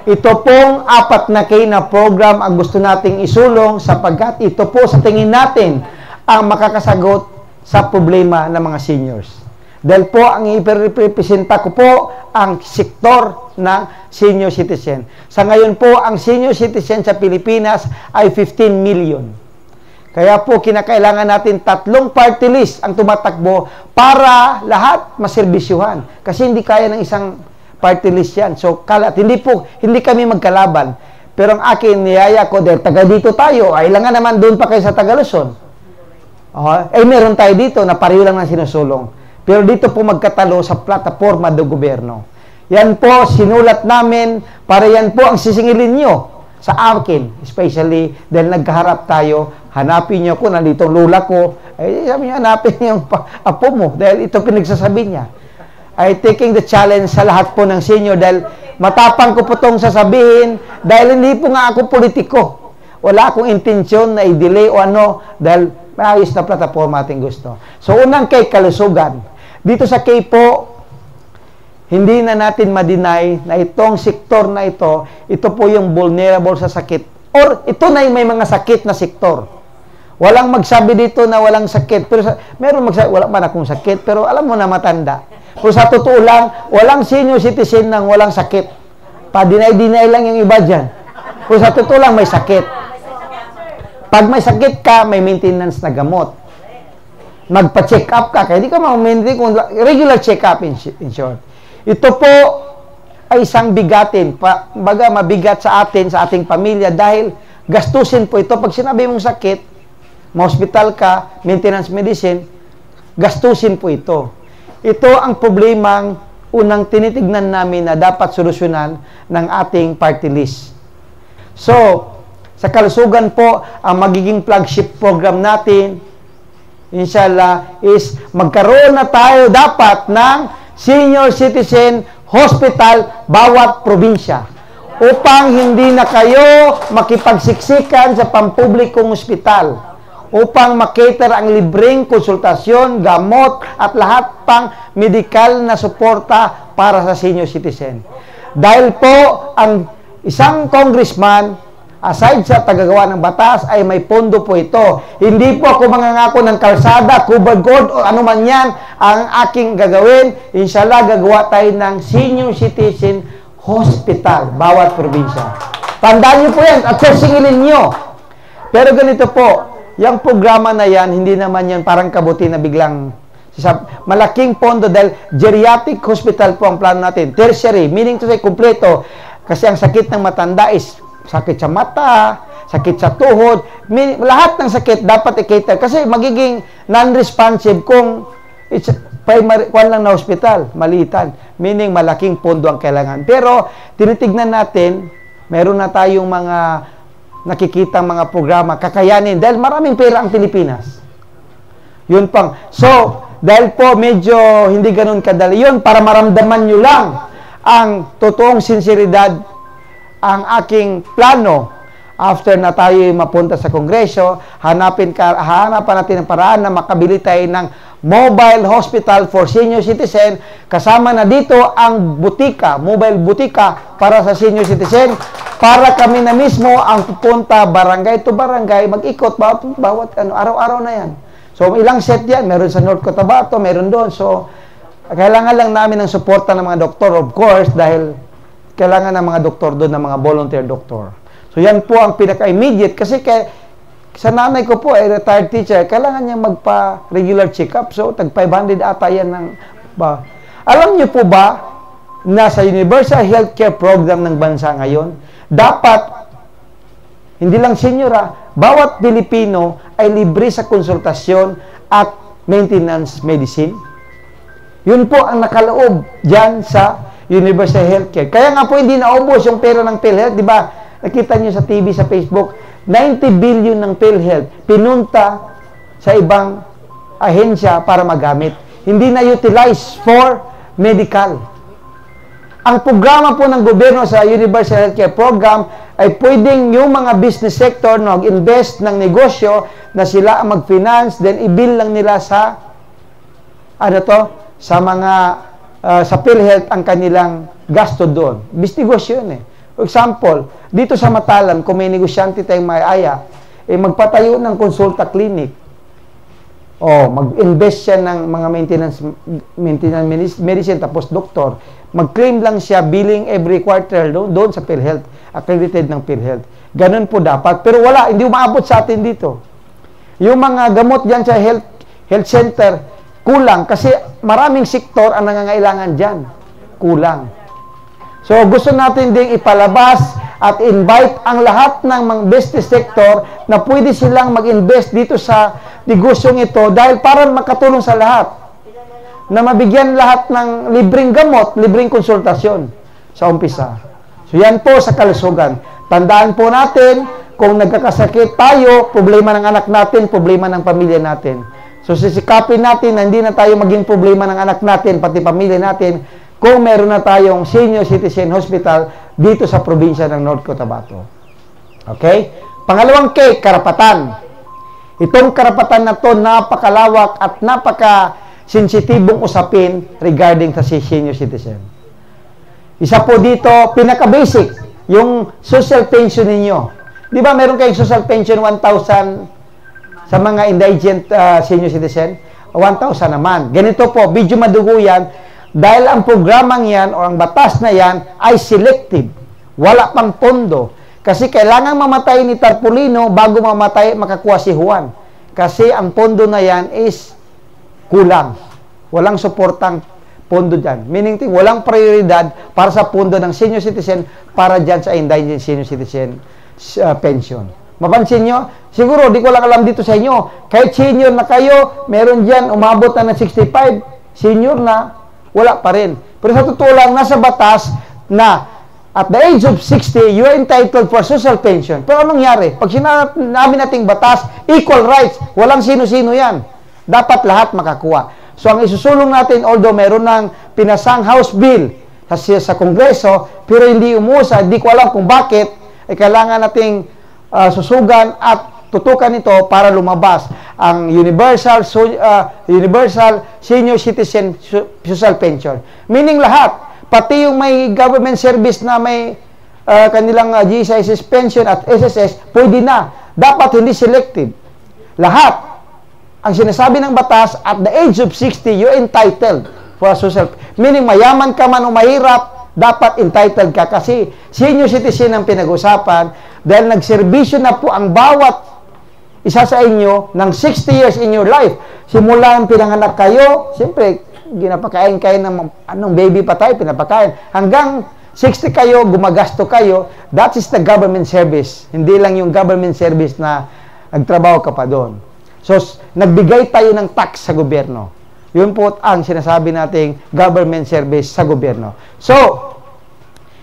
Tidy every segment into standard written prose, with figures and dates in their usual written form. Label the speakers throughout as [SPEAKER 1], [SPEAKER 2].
[SPEAKER 1] Ito pong 4K na program ang gusto nating isulong sapagkat ito po sa tingin natin ang makakasagot sa problema ng mga seniors. Dahil po ang irepresenta ko po ang sektor ng senior citizen. Sa ngayon po, ang senior citizen sa Pilipinas ay 15 million. Kaya po, kinakailangan natin 3 party list ang tumatakbo para lahat maserbisyuhan. Kasi hindi kaya ng isang party list yan. So, hindi kami magkalaban. Pero ang akin, niyaya ko, dahil taga dito tayo, ay lang nga naman doon pa kayo sa Tagaluson. Meron tayo dito na pareho lang ng sinusulong. Pero dito po magkatalo sa plataforma ng gobyerno. Yan po, sinulat namin, para yan po ang sisingilin nyo sa akin. Especially, dahil nagkaharap tayo, hanapin nyo ko, nandito ang lula ko. Sabi niya, hanapin niyo yung apo mo. Dahil ito pinagsasabi niya. Ay taking the challenge sa lahat po ng senior dahil matapang ko po itong sasabihin dahil hindi po nga ako politiko. Wala akong intensyon na i-delay o ano dahil maayos na plataforma ating gusto. So, unang kay kalusugan. Dito sa K po, hindi na natin ma-deny na itong sektor na ito po yung vulnerable sa sakit. Or ito na may mga sakit na sektor. Walang magsabi dito na walang sakit. Pero meron magsabi, wala man akong sakit, pero alam mo na matanda. Pero sa totoo lang, walang senior citizen nang walang sakit. Pa-deny-deny lang yung iba dyan. Pero sa totoo lang, may sakit. Pag may sakit ka, may maintenance na gamot. Magpa-check up ka, kaya di ka ma-maintain kung regular check up in short. Ito po ay isang bigatin, baga mabigat sa atin, sa ating pamilya, dahil gastusin po ito. Pag sinabi mong sakit, ma-hospital ka, maintenance medicine, gastusin po ito. Ito ang problemang unang tinitignan namin na dapat solusyonan ng ating party list. So, sa kalusugan po, ang magiging flagship program natin, inshallah, is magkaroon na tayo dapat ng senior citizen hospital bawat probinsya upang hindi na kayo makipagsiksikan sa pampublikong ospital, upang makater ang libreng konsultasyon, gamot, at lahat pang medikal na suporta para sa senior citizen. Dahil po, ang isang congressman, aside sa tagagawa ng batas, ay may pondo po ito. Hindi po ako mangangako ng kalsada, covered gold, o ano man yan, ang aking gagawin. Inshallah, gagawa tayo ng senior citizen hospital, bawat probinsya. Tandaan niyo po yan, at singilin niyo. Pero ganito po, yung programa na yan, hindi naman yan parang kabuti na biglang malaking pondo dahil geriatric hospital po ang plano natin. Tertiary, meaning to say, kumpleto. Kasi ang sakit ng matanda is sakit sa mata, sakit sa tuhod, lahat ng sakit dapat i-cater. Kasi magiging non-responsive kung it's primary, lang na hospital, maliitan. Meaning malaking pondo ang kailangan. Pero, tinitignan natin, meron na tayong mga nakikita mga programa, kakayanin, dahil maraming pera ang Pilipinas. Yun pang. So, dahil po medyo hindi ganun kadali yun, para maramdaman nyo lang ang totoong sinseridad, ang aking plano, after na tayo mapunta sa Kongreso, hanapan natin ang paraan na makabili tayo ng mobile hospital for senior citizen, kasama na dito ang butika, mobile butika para sa senior citizen, para kami na mismo ang pupunta barangay to barangay, mag-ikot bawat araw-araw na yan. So, ilang set yan, meron sa North Cotabato, meron doon. So, kailangan lang namin ng suporta ng mga doktor, of course, dahil kailangan ng mga doktor doon, ng mga volunteer doktor. So, yan po ang pinaka-immediate. Kasi sa nanay ko po, retired teacher, kailangan niya magpa-regular check-up. So, tag 500 ata yan ng Alam niyo po ba, na sa Universal Healthcare Program ng bansa ngayon, dapat, hindi lang senyora, bawat Pilipino ay libre sa konsultasyon at maintenance medicine. Yun po ang nakaloob dyan sa Universal Healthcare. Kaya nga po hindi naubos yung pera ng PhilHealth, di ba? Nakita nyo sa TV, sa Facebook, 90 billion ng PhilHealth pinunta sa ibang ahensya para magamit. Hindi na-utilize for medical. Ang programa po ng gobyerno sa Universal Healthcare Program ay pwedeng yung mga business sector na mag-invest ng negosyo na sila ang mag-finance, then i-bill lang nila sa sa mga sa PhilHealth ang kanilang gasto doon. Business negosyo yun eh. Example, dito sa Matalan, kung may negosyante tayong may-aya, magpatayo ng consulta clinic. Mag-invest siya ng mga maintenance medicine, tapos doktor. Mag-claim lang siya billing every quarter doon sa PhilHealth, accredited ng PhilHealth. Ganun po dapat. Pero wala, hindi umaabot sa atin dito. Yung mga gamot dyan sa health center, kulang. Kasi maraming sektor ang nangangailangan dyan. Kulang. So, gusto natin ding ipalabas at invite ang lahat ng mga business sector na pwede silang mag-invest dito sa negosyong ito dahil para makatulong sa lahat. Na mabigyan lahat ng libreng gamot, libreng konsultasyon sa umpisa. So, yan po sa kalusugan. Tandaan po natin, kung nagkakasakit tayo, problema ng anak natin, problema ng pamilya natin. So, sisikapin natin na hindi na tayo maging problema ng anak natin, pati pamilya natin, kung meron na tayong senior citizen hospital dito sa probinsya ng North Cotabato. Okay? Pangalawang K, karapatan. Itong karapatan na to napakalawak at napaka-sensitibong usapin regarding sa senior citizen. Isa po dito, pinaka-basic, yung social pension ninyo. Di ba meron kayong social pension 1,000 sa mga indigent senior citizen? 1,000 naman. Ganito po, medyo madugo yan dahil ang programang yan o ang batas na yan ay selective. Wala pang pondo. Kasi kailangan mamatay ni Tarpaulino bago mamatay makakuha si Juan. Kasi ang pondo na yan is kulang. Walang suportang pondo dyan. Meaning, walang prioridad para sa pondo ng senior citizen para dyan sa indigent senior citizen pension. Mapansin nyo? Siguro, di ko lang alam dito sa inyo. Kahit senior na kayo, meron dyan, umabot na ng 65, senior na, wala pa rin. Pero sa totoo lang, nasa batas na at the age of 60, you are entitled for social pension. Pero anong nangyari? Pag sinabi nating batas, equal rights, walang sino-sino yan. Dapat lahat makakuha. So, ang isusulong natin, although meron ng pinasang House Bill sa Kongreso, pero hindi umusa, hindi ko alam kung bakit, kailangan nating susugan at tutukan ito para lumabas ang universal senior citizen social pension. Meaning lahat, pati yung may government service na may kanilang GSIS pension at SSS, pwede na. Dapat hindi selective. Lahat, ang sinasabi ng batas, at the age of 60, you're entitled for a social, meaning mayaman ka man o mahirap, dapat entitled ka kasi senior citizen ang pinag-usapan dahil nagserbisyo na po ang bawat isa sa inyo ng 60 years in your life. Simula ang pinanganak kayo, siyempre, ginapakain kayo ng anong baby pa tayo, pinapakain. Hanggang 60 kayo, gumagasto kayo, that is the government service. Hindi lang yung government service na nagtrabaho ka pa doon. So, nagbigay tayo ng tax sa gobyerno. Yun po ang sinasabi nating government service sa gobyerno. So,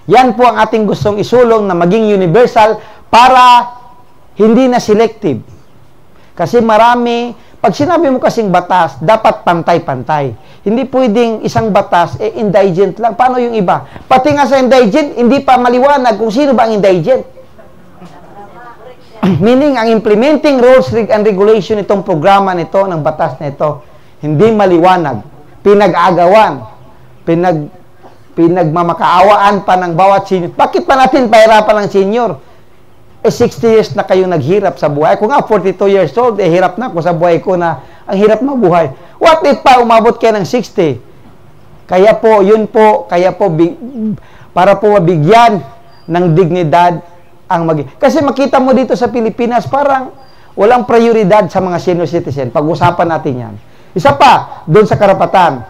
[SPEAKER 1] yan po ang ating gustong isulong na maging universal para hindi na selective. Kasi marami, pag sinabi mo kasing batas, dapat pantay-pantay. Hindi pwedeng isang batas, indigent lang. Paano yung iba? Pati nga sa indigent, hindi pa maliwanag kung sino ba ang indigent. Meaning, ang implementing rules and regulation itong programa nito, ng batas na ito, hindi maliwanag, pinag-agawan, pinagmamakaawaan pa ng bawat senior. Bakit pa natin pahirapan ng senior? 60 years na kayong naghirap sa buhay. Kung nga 42 years old, hirap na ako sa buhay ko na ang hirap mabuhay. What if pa umabot kayo ng 60? Kaya po, para po mabigyan ng dignidad ang kasi makita mo dito sa Pilipinas, parang walang prioridad sa mga senior citizen. Pag-usapan natin yan. Isa pa, doon sa karapatan,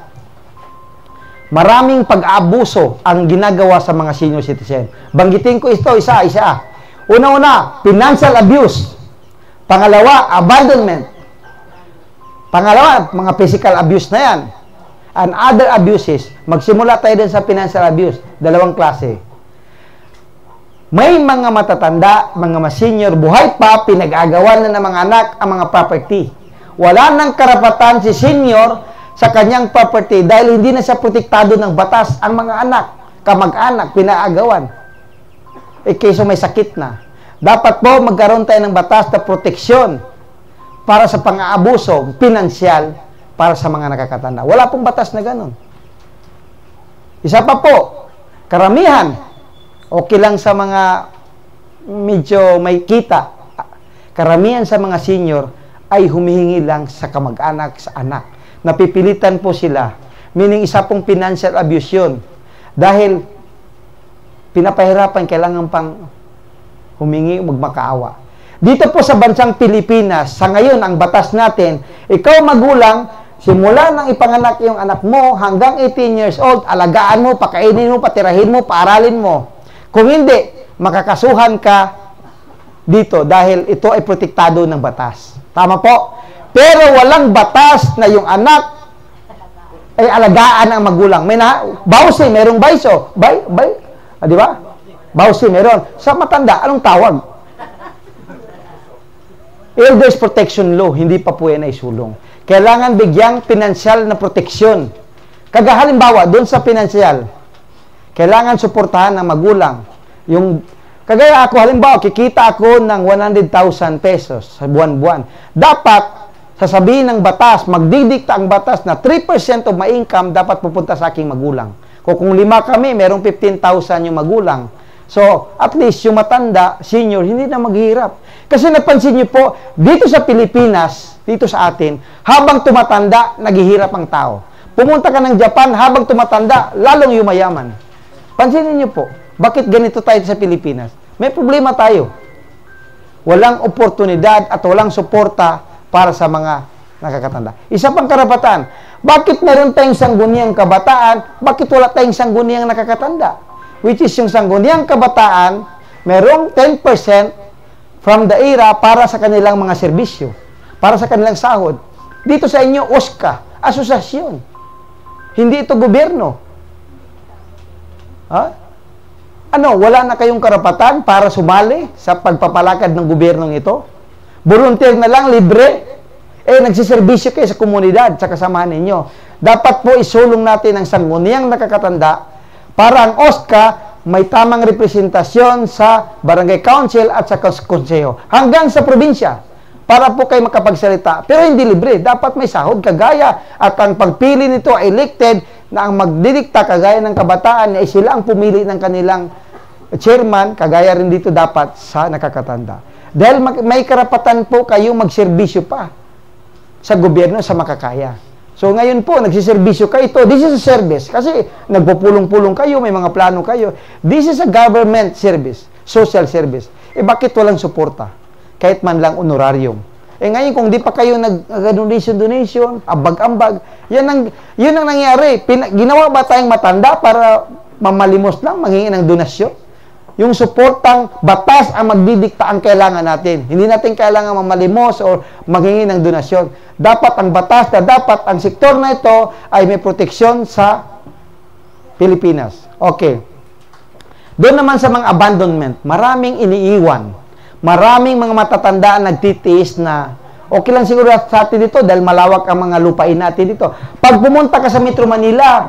[SPEAKER 1] maraming pag-aabuso ang ginagawa sa mga senior citizen. Banggitin ko ito, isa-isa. Una-una, financial abuse. Pangalawa, abandonment. Pangalawa, mga physical abuse na yan. And other abuses. Magsimula tayo din sa financial abuse. Dalawang klase. May mga matatanda, mga senior, buhay pa, pinag-agawan na ng mga anak ang mga property. Wala nang karapatan si senior sa kanyang property dahil hindi na siya protektado ng batas. Ang mga anak, kamag-anak, pinaagawan. Kaysa may sakit na. Dapat po magkaroon tayo ng batas na proteksyon para sa pang-aabuso, pinansyal, para sa mga nakakatanda. Wala pong batas na ganun. Isa pa po, karamihan, Okay lang sa mga medyo may kita. Karamihan sa mga senior ay humihingi lang sa kamag-anak, sa anak. Napipilitan po sila. Meaning, isa pong financial abuse yun. Dahil, pinapahirapan, kailangan pang humingi, magmakaawa. Dito po sa bansang Pilipinas, sa ngayon, ang batas natin, ikaw magulang, simula nang ipanganak yung anak mo, hanggang 18 years old, alagaan mo, pakainin mo, patirahin mo, paaralin mo. Kung hindi, makakasuhan ka dito dahil ito ay protektado ng batas. Tama po? Pero walang batas na yung anak ay alagaan ang magulang. May bawsi, merong bayso. Di ba? Bawsi, meron. Sa matanda, anong tawag? Elders Protection Law, hindi pa po yan ay sulong. Kailangan bigyang pinansyal na proteksyon. Halimbawa, doon sa pinansyal, kailangan suportahan ng magulang. Kagaya ako, halimbawa, kikita ako ng 100,000 pesos sa buwan-buwan. Dapat, sasabihin ng batas, magdidikta ang batas na 3% of my income dapat pupunta sa aking magulang. Kung 5 kami, merong 15,000 yung magulang. So, at least yung matanda, senior, hindi na maghihirap. Kasi napansin niyo po, dito sa Pilipinas, dito sa atin, habang tumatanda, naghihirap ang tao. Pumunta ka ng Japan, habang tumatanda, lalong yumayaman. Pansinin niyo po, bakit ganito tayo sa Pilipinas? May problema tayo. Walang oportunidad at walang suporta para sa mga nakakatanda. Isa pang karapatan, bakit meron tayong sangguniang kabataan, bakit wala tayong sangguniang nakakatanda? Which is yung sangguniang kabataan, merong 10% from the era para sa kanilang mga serbisyo, para sa kanilang sahod. Dito sa inyo, OSCA, asosasyon. Hindi ito gobyerno. Ha? Wala na kayong karapatan para sumali sa pagpapalakad ng gobyernong ito? Volunteer na lang, libre. Nagsiservisyo kayo sa komunidad, sa kasamahan ninyo. Dapat po isulong natin ang sangguniang nakakatanda para ang OSCA may tamang representasyon sa barangay council at sa konseho. Hanggang sa probinsya. Para po kayo makapagsalita. Pero hindi libre. Dapat may sahod kagaya. At ang pagpili nito ay elected na ang magdidikta kagaya ng kabataan ay sila ang pumili ng kanilang chairman. Kagaya rin dito dapat sa nakakatanda. Dahil may karapatan po kayong magserbisyo pa sa gobyerno sa makakaya. So ngayon po, nagsiservisyo kayo. This is a service. Kasi nagpupulong-pulong kayo, may mga plano kayo. This is a government service, social service. Bakit walang suporta? Kahit man lang honorarium. Ngayon, kung di pa kayo nag-donation, ambag-ambag, yun ang nangyari. Ginawa ba tayong matanda para mamalimos lang, manghingi ng donasyon? Yung suportang batas ang magdidikta ang kailangan natin. Hindi natin kailangan mamalimos o manghingi ng donasyon. Dapat ang batas na dapat ang sektor na ito ay may proteksyon sa Pilipinas. Okay. Doon naman sa mga abandonment, maraming iniiwan. Maraming mga matatanda nagtitiis na okay lang siguro sa atin dito dahil malawak ang mga lupain natin dito. Pag pumunta ka sa Metro Manila,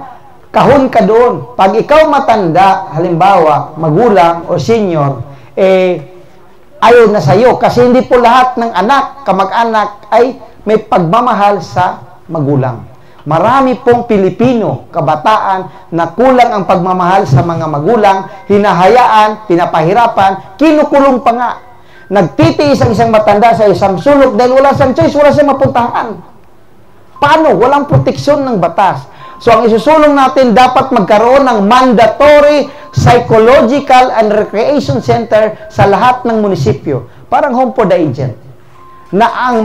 [SPEAKER 1] kahon ka doon. Pag ikaw matanda, halimbawa, magulang o senior, ayaw na sa'yo. Kasi hindi po lahat ng anak, kamag-anak, ay may pagmamahal sa magulang. Marami pong Pilipino, kabataan, na kulang ang pagmamahal sa mga magulang, hinahayaan, pinapahirapan, kinukulong pa nga. Nagtitiis ang isang matanda sa isang sulok dahil wala siyang choice, wala siyang mapuntahan. Paano? Walang proteksyon ng batas. So, ang isusulong natin, dapat magkaroon ng mandatory psychological and recreation center sa lahat ng munisipyo. Parang home for the aged. Na ang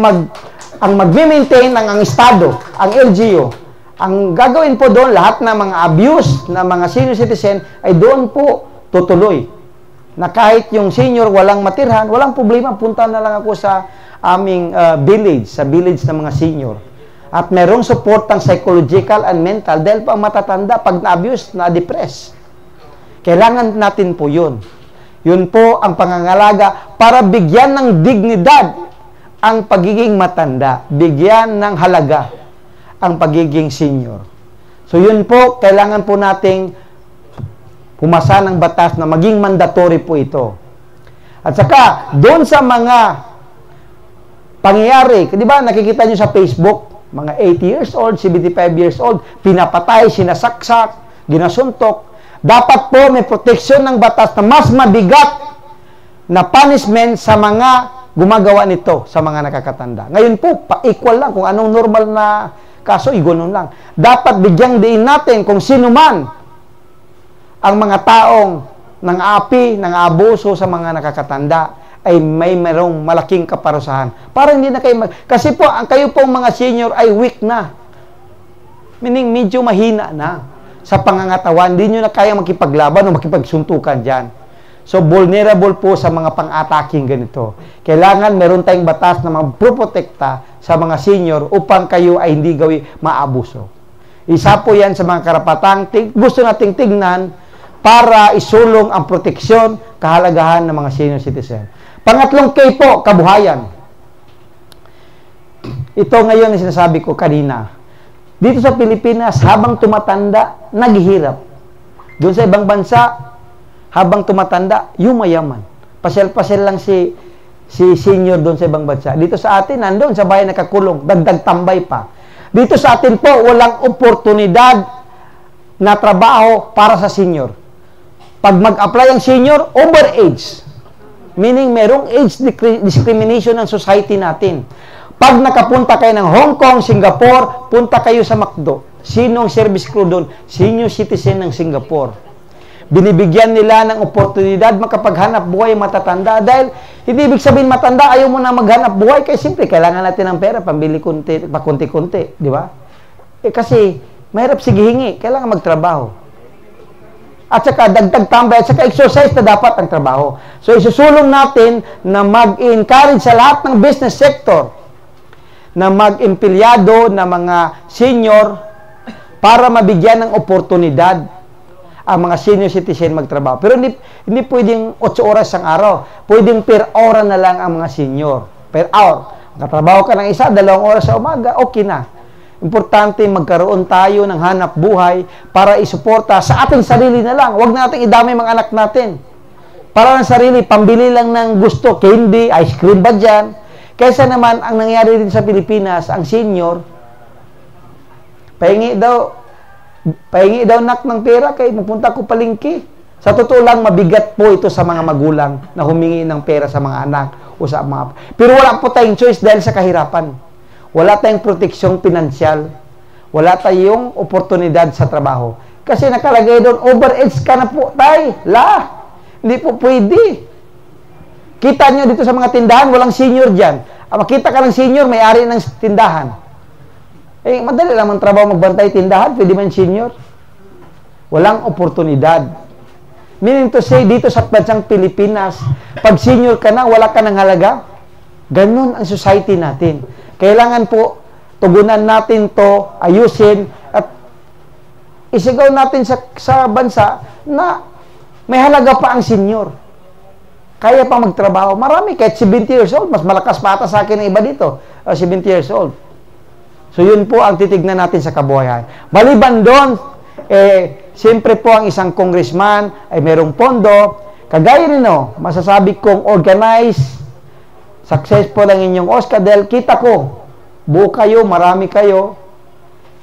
[SPEAKER 1] mag-maintain ang Estado, ang LGU, ang gagawin po doon, lahat ng mga abuse ng mga senior citizen ay doon po tutuloy. Na kahit yung senior walang matirhan, walang problema, punta na lang ako sa aming village, sa village ng mga senior. At merong supportang psychological and mental dahil pa matatanda, pag na-abuse, na-depress. Kailangan natin po yun. Yun po ang pangangalaga para bigyan ng dignidad ang pagiging matanda, bigyan ng halaga ang pagiging senior. So yun po, kailangan po nating pumasa ng batas na maging mandatory po ito. At saka, doon sa mga pangyayari, di ba nakikita nyo sa Facebook, mga 80 years old, 75 years old, pinapatay, sinasaksak, ginasuntok. Dapat po may proteksyon ng batas na mas mabigat na punishment sa mga gumagawa nito sa mga nakakatanda. Ngayon po, pa-equal lang kung anong normal na kaso, ganun lang. Dapat bigyang diin natin kung sino man ang mga taong nang api, nang abuso sa mga nakakatanda ay merong malaking kaparusahan. Para hindi na kayo kasi po, kayo pong mga senior ay weak na. Meaning, medyo mahina na sa pangangatawan. Hindi nyo na kaya makipaglaban o makipagsuntukan dyan. So, vulnerable po sa mga pang-attacking ganito. Kailangan meron tayong batas na magproprotekta sa mga senior upang kayo ay hindi maabuso. Isa po yan sa mga karapatang gusto nating tignan para isulong ang proteksyon, kahalagahan ng mga senior citizen. Pangatlong K po, kabuhayan. Ito ngayon ang sinasabi ko kanina. Dito sa Pilipinas, habang tumatanda, naghihirap. Doon sa ibang bansa, habang tumatanda, yung mayaman. Pasyal-pasyal lang si senior doon sa ibang bansa. Dito sa atin, nandoon sa bahay nakakulong, dagdag tambay pa. Dito sa atin po, walang oportunidad na trabaho para sa senior. Pag mag-apply ang senior, overage. Meaning, merong age discrimination ng society natin. Pag nakapunta kayo ng Hong Kong, Singapore, punta kayo sa McDo. Sinong service crew doon? Senior citizen ng Singapore. Binibigyan nila ng oportunidad makapaghanap buhay matatanda. Dahil, hindi ibig sabihin matanda, ayaw mo na maghanap buhay. Kaya simple, kailangan natin ng pera, pambili pakunti-kunti. Di ba? Kasi, mahirap sige hingi. Kailangan magtrabaho. At saka dagdag tambay, at saka exercise na dapat ang trabaho. So, isusulong natin na mag-encourage sa lahat ng business sector na mag-empleyado na mga senior para mabigyan ng oportunidad ang mga senior citizen magtrabaho. Pero hindi pwedeng 8 oras ang araw. Pwedeng per hora na lang ang mga senior. Per hour. Nakatrabaho ka ng 1, 2 oras sa umaga, okay na. Importante magkaroon tayo ng hanap buhay para isuporta sa ating sarili na lang. Huwag natin idamay mga anak natin. Para ng sarili, pambili lang ng gusto, candy, ice cream ba dyan? Kaysa naman, ang nangyari din sa Pilipinas, ang senior, pahingi daw nak ng pera kay mapunta ko palengke. Sa totoo lang, mabigat po ito sa mga magulang na humingi ng pera sa mga anak o sa mga. Pero wala po tayong choice dahil sa kahirapan. Wala tayong proteksyong pinansyal. Wala tayong oportunidad sa trabaho. Kasi nakalagay doon, overage ka na po, tay. Hindi po pwede. Kita nyo dito sa mga tindahan, walang senior dyan. Makita ka ng senior, may-ari ng tindahan. Madali lang ang trabaho magbantay tindahan, pwede man senior. Walang oportunidad. Meaning to say, dito sa bansang Pilipinas, pag senior ka na, wala ka ng halaga. Ganun ang society natin. Kailangan po, tugunan natin to, ayusin, at isigaw natin sa bansa na may halaga pa ang senior. Kaya pa magtrabaho. Marami, kahit 70 years old, mas malakas pa ata sa akin ng iba dito, 70 years old. So, yun po ang titignan natin sa kabuhayan. Maliban doon, siyempre po ang isang congressman ay merong pondo. Kagaya nino, masasabi kong organized, successful ang inyong OSCA dahil kita ko, buo kayo, marami kayo,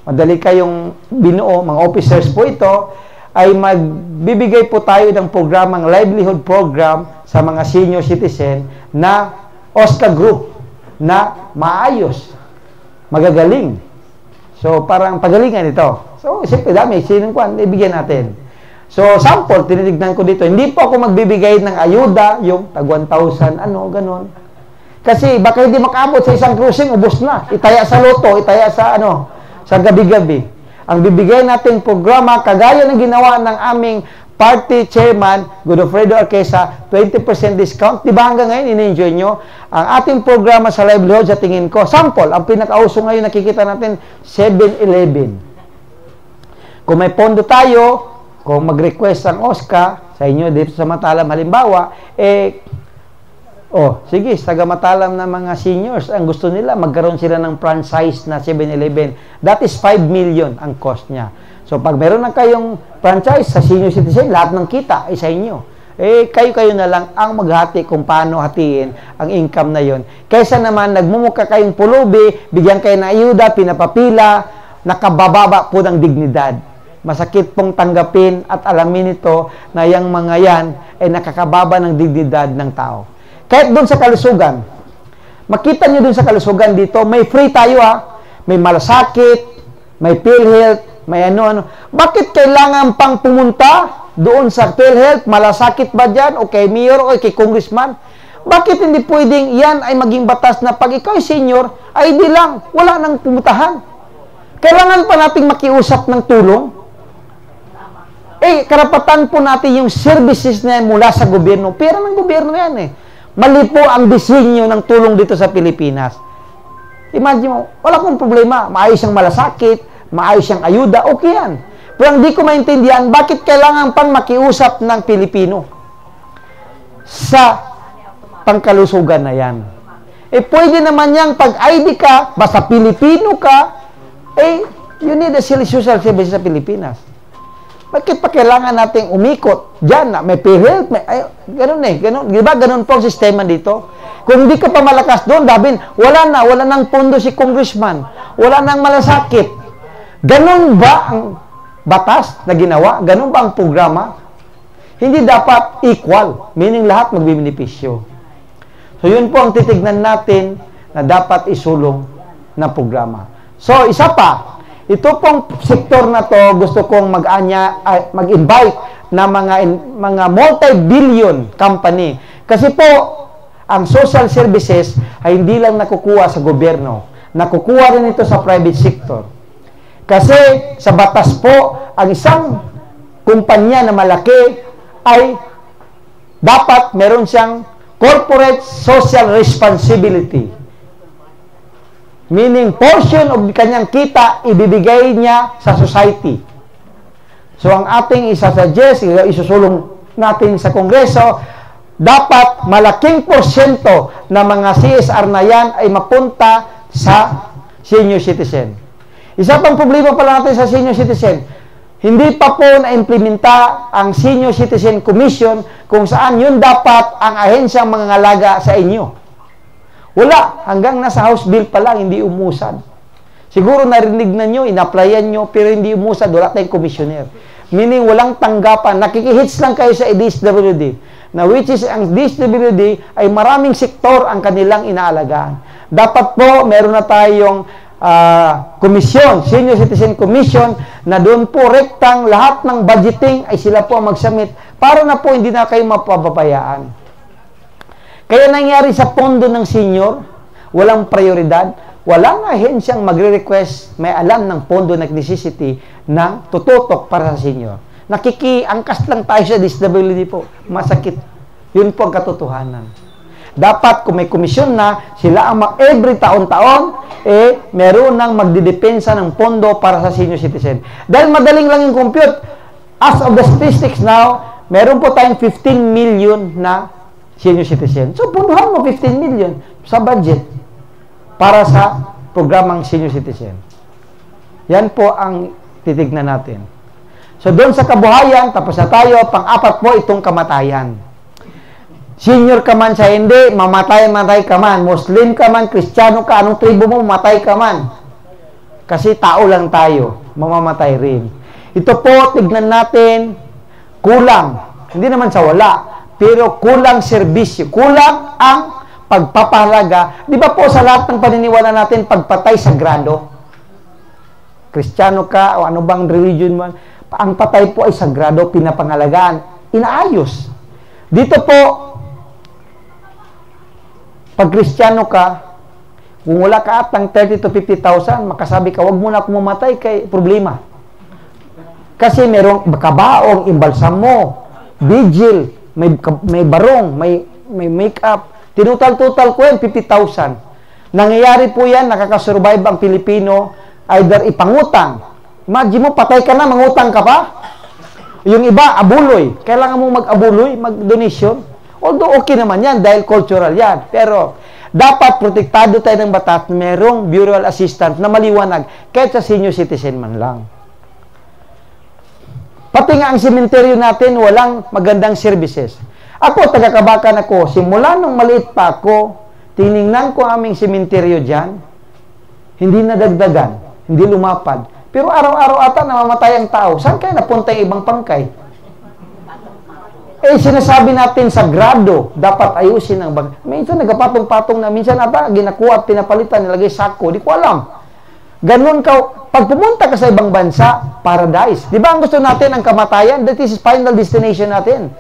[SPEAKER 1] madali kayong binuo, mga officers po ito, ay magbibigay po tayo ng programang livelihood program sa mga senior citizen na OSCA group na maayos, magagaling. So, parang pagalingan ito. So, siyempre dami, sinong kwan, ibigyan natin. So, sample, tinitignan ko dito, hindi po ako magbibigay ng ayuda, yung tag 1,000, ganon. Kasi baka hindi makaabot sa isang cruising, ubos na. Itaya sa loto, itaya sa sa gabi-gabi. Ang bibigay natin programa, kagaya ng ginawa ng aming party chairman, Godofredo Arquesa, 20% discount. Diba hanggang ngayon, in-enjoy nyo? Ang ating programa sa livelihood, sa tingin ko, sample, ang pinakauso ngayon nakikita natin, 7-Eleven. Kung may pondo tayo, kung mag-request ang OSCA, sa inyo dito sa Matalam, halimbawa, sige, sa Matalam na mga seniors, ang gusto nila, magkaroon sila ng franchise na 7-Eleven. That is 5 million ang cost niya. So, pag meron na kayong franchise sa senior citizen, lahat ng kita ay sa inyo. Kayo na lang ang maghati kung paano hatiin ang income na yon. Kaysa naman, nagmumuka kayong pulubi, bigyan kayo ng ayuda, pinapapila, nakabababa po ng dignidad. Masakit pong tanggapin at alamin ito na yung mga yan ay nakakababa ng dignidad ng tao. Kahit doon sa kalusugan, makita nyo doon sa kalusugan dito, may free tayo may malasakit, may PhilHealth, may ano-ano. Bakit kailangan pang pumunta doon sa PhilHealth? Malasakit ba dyan? O kay mayor o kay congressman? Bakit hindi pwedeng yan ay maging batas na pag ikaw ay senior, ay di lang, wala nang pumutahan? Kailangan pa nating makiusap ng tulong? Karapatan po natin yung services na mula sa gobyerno. Pera ng gobyerno yan Mali po ang disenyo ng tulong dito sa Pilipinas. Imagine mo, wala kong problema. Maayos siyang malasakit, maayos siyang ayuda, okay yan. Pero hindi ko maintindihan, bakit kailangan pang makiusap ng Pilipino sa pangkalusugan na yan? Pwede naman yang pag-ID ka, basta Pilipino ka, you need a social service sa Pilipinas. Bakit pa kailangan nating umikot? Diyan, may PhilHealth, ganun ganun. Diba ganun po ang sistema dito? Kung hindi ka pa malakas doon, wala nang pondo si congressman, wala nang malasakit. Ganun ba ang batas na ginawa? Ganun ba ang programa? Hindi dapat equal, meaning lahat magbibenepisyo. So, yun po ang titignan natin na dapat isulong na programa. So, isa pa, ito pong sektor na to, gusto kong mag-invite na mga multi-billion company. Kasi po, ang social services ay hindi lang nakukuha sa gobyerno. Nakukuha rin ito sa private sector. Kasi sa batas po, ang isang kumpanya na malaki ay dapat meron siyang corporate social responsibility. Meaning, portion of kanyang kita, ibibigay niya sa society. So, ang ating isasuggest, isusulong natin sa Kongreso, dapat malaking porsyento na mga CSR na yan ay mapunta sa senior citizen. Isa pang problema pala natin sa senior citizen, hindi pa po na-implementa ang Senior Citizen Commission kung saan yun dapat ang ahensyang mangangalaga sa inyo. Wala. Hanggang nasa House Bill pa lang, hindi umusad. Siguro narinig na nyo, in-applyan nyo, pero hindi umusad, wala tayong commissioner. Meaning, walang tanggapan. Nakikihits lang kayo sa DSWD. Na which is, ang DSWD ay maraming sektor ang kanilang inaalagaan. Dapat po, meron na tayong komisyon, Senior Citizen Commission, na doon po rektang lahat ng budgeting ay sila po ang mag-submit para na po hindi na kayo mapababayaan. Kaya nangyari sa pondo ng senior, walang prioridad, walang ahensyang magre-request, may alam ng pondo ng necessity ng tututok para sa senior. Nakikiangkas lang tayo sa disability po. Masakit. Yun po ang katotohanan. Dapat kung may komisyon na, sila ang every taon-taon, meron nang magdidepensa ng pondo para sa senior citizen. Dahil madaling lang yung compute. As of the statistics now, meron po tayong 15 million na senior citizen. So, punduhan mo 15 million sa budget para sa programang senior citizen. Yan po ang titignan natin. So, doon sa kabuhayan, tapos na tayo, pang-apat po itong kamatayan. Senior ka man sa hindi, mamatay ka man. Muslim ka man, Kristiyano ka, anong tribo mo, mamatay ka man. Kasi tao lang tayo, mamamatay rin. Ito po, tignan natin, kulang. Hindi naman sa wala, pero kulang serbisyo. Kulang ang pagpapahalaga. Di ba po sa lahat ng paniniwala natin, pagpatay sagrado? Kristiyano ka, o ano bang religion man, ang patay po ay sagrado, pinapangalagaan, inaayos. Dito po, pag Kristiyano ka, kung wala ka atang 30 to 50,000, makasabi ka, wag mo na akong mamatay kay problema. Kasi merong kabaong, imbalsam mo, vigil, may barong, may make-up. Tinutal-tutal ko yan, 50,000. Nangyayari po yan, nakakasurvive ang Pilipino, either ipangutang. Imagine mo, patay ka na, mangutang ka pa. Yung iba, abuloy. Kailangan mo mag-abuloy, mag-donation. Although okay naman yan, dahil cultural yan. Pero, dapat protektado tayo ng batas na merong burial assistant na maliwanag, kahit sa senior citizen man lang. Pati nga ang sementeryo natin, walang magandang services. Ako, taga-Kabakan ako, simula nung maliit pa ako, tiningnan ko aming sementeryo dyan, hindi nadagdagan, hindi lumapad, Pero araw-araw ata namamatay ang tao. Saan kaya napunta yung ibang pangkay? Sinasabi natin sagrado, dapat ayusin ang bangkay. Minsan nagpatong-patong na, minsan ata ginakuha at pinapalitan, nilagay sako, di ko alam. Ganun ka, pag pumunta ka sa ibang bansa, paradise. Di ba ang gusto natin ang kamatayan? That is final destination natin.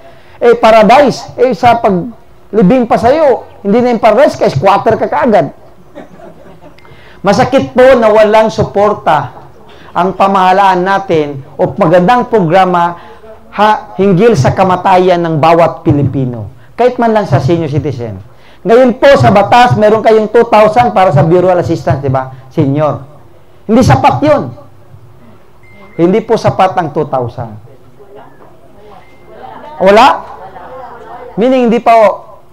[SPEAKER 1] Paradise. Sa paglibing pa sa'yo, hindi na yung paradise, kaya squatter ka kaagad. Masakit po na walang suporta ang pamahalaan natin o magandang programa hinggil sa kamatayan ng bawat Pilipino. Kahit man lang sa senior citizen. Ngayon po sa batas, meron kayong 2,000 para sa burial assistance, di ba? Senior. Hindi sapat yun. Hindi po sapat ang 2,000. Wala? Meaning, hindi pa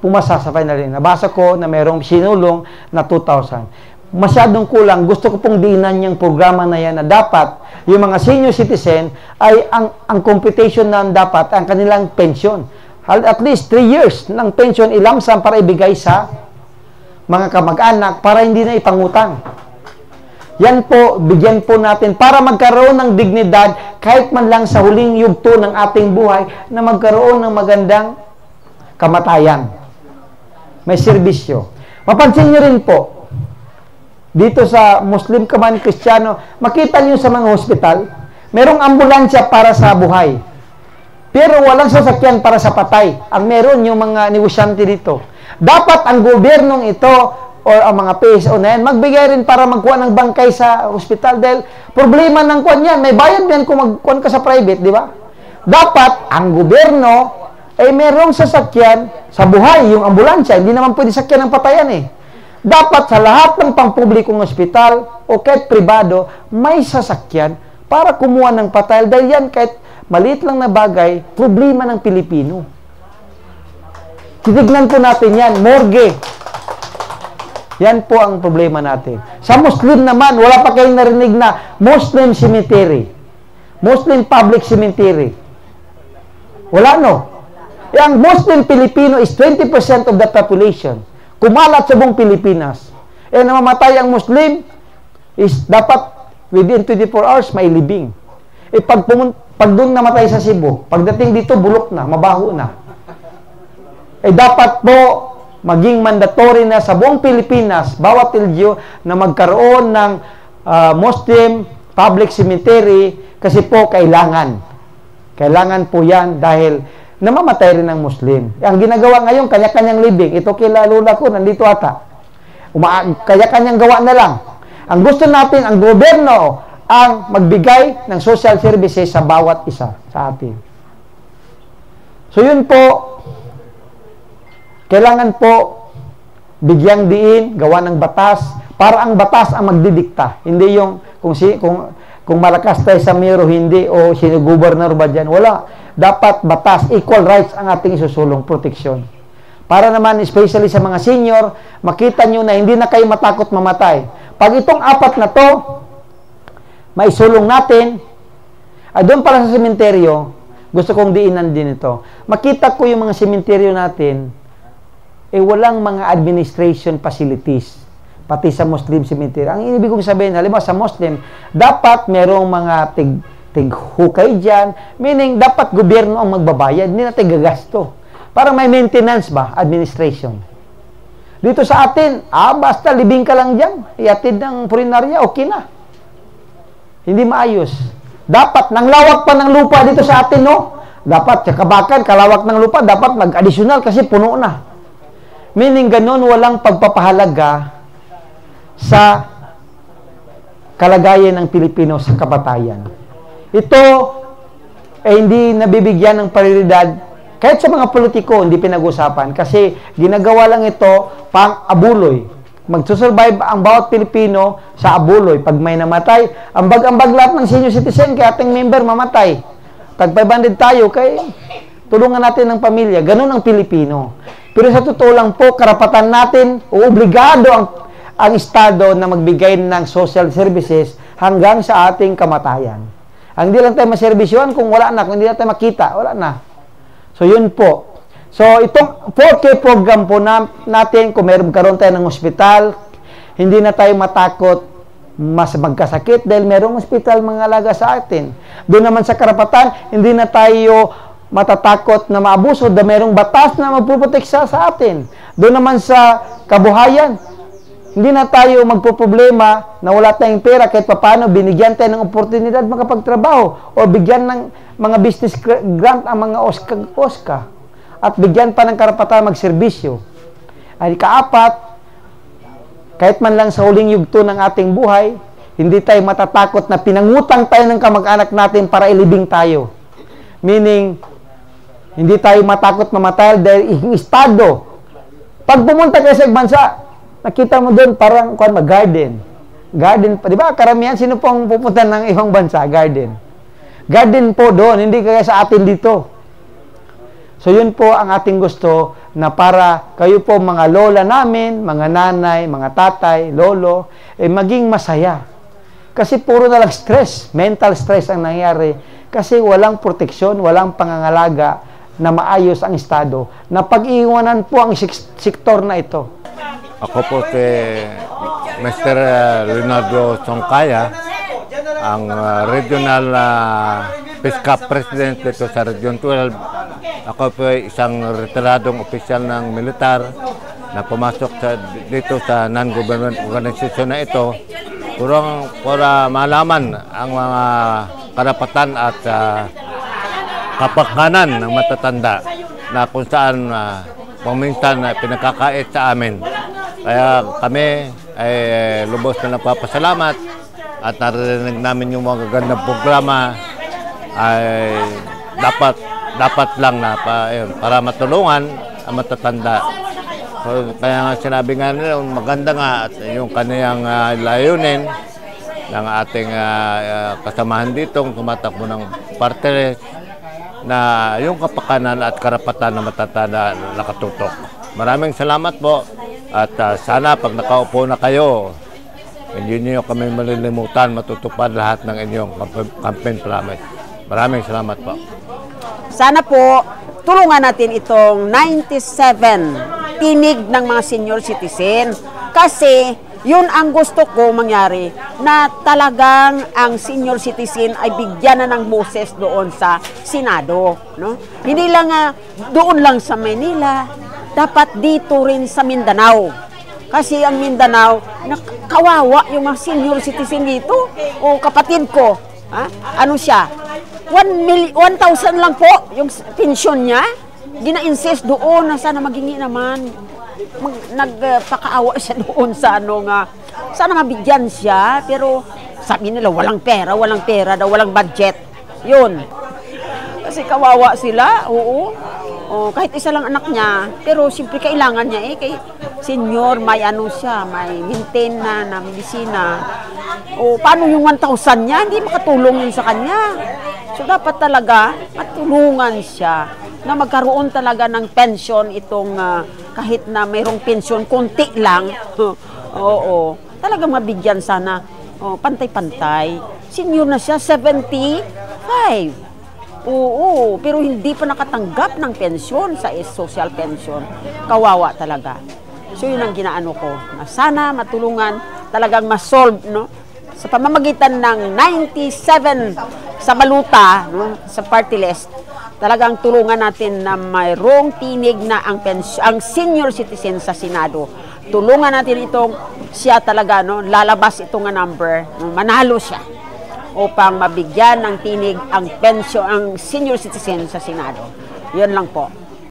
[SPEAKER 1] pumasa sa final. Nabasa ko na merong sinulong na 2,000. Masyadong kulang. Gusto ko pong diinan yung programa na yan na dapat yung mga senior citizen ay ang computation na dapat ang kanilang pension. At least 3 years ng pension ilamsam para ibigay sa mga kamag-anak para hindi na ipangutang. Yan po, bigyan po natin para magkaroon ng dignidad kahit man lang sa huling yugto ng ating buhay na magkaroon ng magandang kamatayan. May serbisyo. Mapansin nyo rin po, dito sa Muslim ka man, Kristiyano, makita niyo sa mga hospital, merong ambulansya para sa buhay. Pero walang sasakyan para sa patay. Ang meron yung mga negosyante dito. Dapat ang gobyernong ito o ang mga PSO na yan, magbigay rin para magkuha ng bangkay sa hospital dahil problema ng kuwan yan. May bayad yan kung magkuhan ka sa private, di ba? Dapat ang gobyerno ay merong sasakyan sa buhay, yung ambulansya. Hindi naman pwede sakyan ng patayan eh. Dapat sa lahat ng pampublikong ospital o kahit pribado, may sasakyan para kumuha ng patay. Dahil yan, kahit maliit lang na bagay, problema ng Pilipino. Titignan po natin yan, morgue. Yan po ang problema natin. Sa Muslim naman, wala pa kayong narinig na Muslim cemetery. Muslim public cemetery. Wala no. Yung Muslim Pilipino is 20% of the population. Kumalat sa buong Pilipinas. Namamatay ang Muslim, is dapat within 24 hours may libing. Pag doon namatay sa Cebu, pagdating dito, bulok na, mabaho na. Dapat po maging mandatory na sa buong Pilipinas, bawat LGU, na magkaroon ng Muslim public cemetery kasi po kailangan. Kailangan po yan dahil namamatay rin ng Muslim. Ang ginagawa ngayon, kanya-kanyang libing. Ito kila lula ko, nandito ata. Kanya-kanyang gawa na lang. Ang gusto natin, ang gobyerno, ang magbigay ng social services sa bawat isa sa atin. So yun po, kailangan po bigyang diin, gawa ng batas, para ang batas ang magdidikta. Hindi yung kung malakas tayo sa miro, hindi, o sino gobernador ba dyan. Wala. Dapat batas, equal rights ang ating isusulong, proteksyon. Para naman, especially sa mga senior, makita nyo na hindi na kayo matakot mamatay. Pag itong 4 na to, maisulong natin, doon pala sa sementeryo, gusto kong diinan din ito. Makita ko yung mga sementeryo natin, walang mga administration facilities, pati sa Muslim cemetery. Ang ibig kong sabihin, halimbawa sa Muslim, dapat merong mga hukay dyan, meaning dapat gobyerno ang magbabayad, hindi natin gagasto. Para may maintenance ba, administration. Dito sa atin, basta libing ka lang dyan, iatid ng purinarya, okay na. Hindi maayos. Dapat, nang lawak pa ng lupa dito sa atin, no? Dapat, sa Kabakan, kalawak ng lupa, dapat mag-additional kasi puno na. Meaning, ganun, walang pagpapahalaga sa kalagayan ng Pilipino sa kapatayan. Ito hindi nabibigyan ng prioridad kahit sa mga politiko, hindi pinag-usapan kasi ginagawa lang ito pang abuloy. Magsusurvive ang bawat Pilipino sa abuloy. Pag may namatay, ambag-ambag lahat ng senior citizen kaya ating member mamatay. Tag 500 tayo, kay tulungan natin ng pamilya. Ganun ang Pilipino. Pero sa totoo lang po, karapatan natin o obligado ang Estado na magbigay ng social services hanggang sa ating kamatayan. Ang hindi lang tayo maservisyon kung wala na, kung hindi na tayo makita, wala na. So, yun po. So, itong 4K program po natin, kung meron karoon tayo ng ospital, hindi na tayo matakot mas magkasakit dahil merong ospital mga alaga sa atin. Doon naman sa karapatan, hindi na tayo matatakot na maabuso dahil merong batas na magpuproteksa sa atin. Doon naman sa kabuhayan, hindi na tayo magpoproblema na wala tayong pera kahit paano binigyan tayo ng oportunidad makapagtrabaho o bigyan ng mga business grant ang mga OSCA at bigyan pa ng karapatan magserbisyo. Ay kaapat, kahit man lang sa huling yugto ng ating buhay, hindi tayo matatakot na pinangutang tayo ng kamag-anak natin para ilibing tayo. Meaning, hindi tayo matakot mamatay dahil yung estado. Pag pumunta kayo sa bansa, nakita mo doon parang garden. Garden pa, di ba? Karamihan, sino pong pupunta ng ibang bansa? Garden. Garden po doon, hindi kaya sa atin dito. So, yun po ang ating gusto na para kayo po mga lola namin, mga nanay, mga tatay, lolo, maging masaya. Kasi puro na lang stress, mental stress ang nangyari. Kasi walang proteksyon, walang pangangalaga na maayos ang estado. Na pag-iwanan po ang sektor na ito.
[SPEAKER 2] Ako po si Mr. Leonardo Songkaya, ang Regional PISCAP President dito sa Region 12. Ako po ay isang retiradong opisyal ng militar na pumasok dito sa non-government organization na ito para malaman ang mga karapatan at kapakanan ng matatanda na kung saan paminsan pinakakait sa amin. Kaya kami ay lubos na nagpapasalamat at narinig namin yung mga gagandang programa ay dapat lang na para matulungan ang matatanda. So, kaya nga sinabi nga nila, maganda nga at yung kaniyang layunin ng ating kasamahan dito, tumatakbo ng party na yung kapakanan at karapatan ng matatanda nakatutok. Maraming salamat po at sana pag nakaupo na kayo, hindi niyo kami malilimutan, matutupad lahat ng inyong campaign promise. Maraming salamat po.
[SPEAKER 3] Sana po, tulungan natin itong 97 tinig ng mga senior citizen. Kasi, yun ang gusto ko mangyari, na talagang ang senior citizen ay bigyan na ng boses doon sa Senado. No? Hindi lang doon lang sa Manila, dapat dito rin sa Mindanao. Kasi ang Mindanao, kawawa yung mga senior citizen dito. O kapatid ko, ano siya? 1,000 lang po yung pensyon niya. Gina-insist doon na sana magingi naman. Nagpakaawa siya doon sa sana mabigyan siya. Pero sabi nila walang pera daw, walang budget. Yun. Kasi kawawa sila, oo. Kahit isa lang anak niya, pero siyempre kailangan niya kay senior, may siya, may maintain na medisina. Paano yung 1,000 niya? Hindi makatulong yun sa kanya. So, dapat talaga matulungan siya na magkaroon talaga ng pension itong kahit na mayroong pension, konti lang. Oo. Talagang mabigyan sana. Pantay-pantay. Senior na siya, 75. Oo. Pero hindi pa nakatanggap ng pension sa social pension. Kawawa talaga. So, yun ang ginaano ko. Sana matulungan, talagang ma-solve, no? Sa pamamagitan ng 97 sa baluta, no, sa party list, talagang tulungan natin na mayroong tinig na ang senior citizen sa Senado. Tulungan natin itong siya talaga, no, lalabas itong number, manalo siya upang mabigyan ng tinig ang pension, ang senior citizen sa Senado. Yun lang po.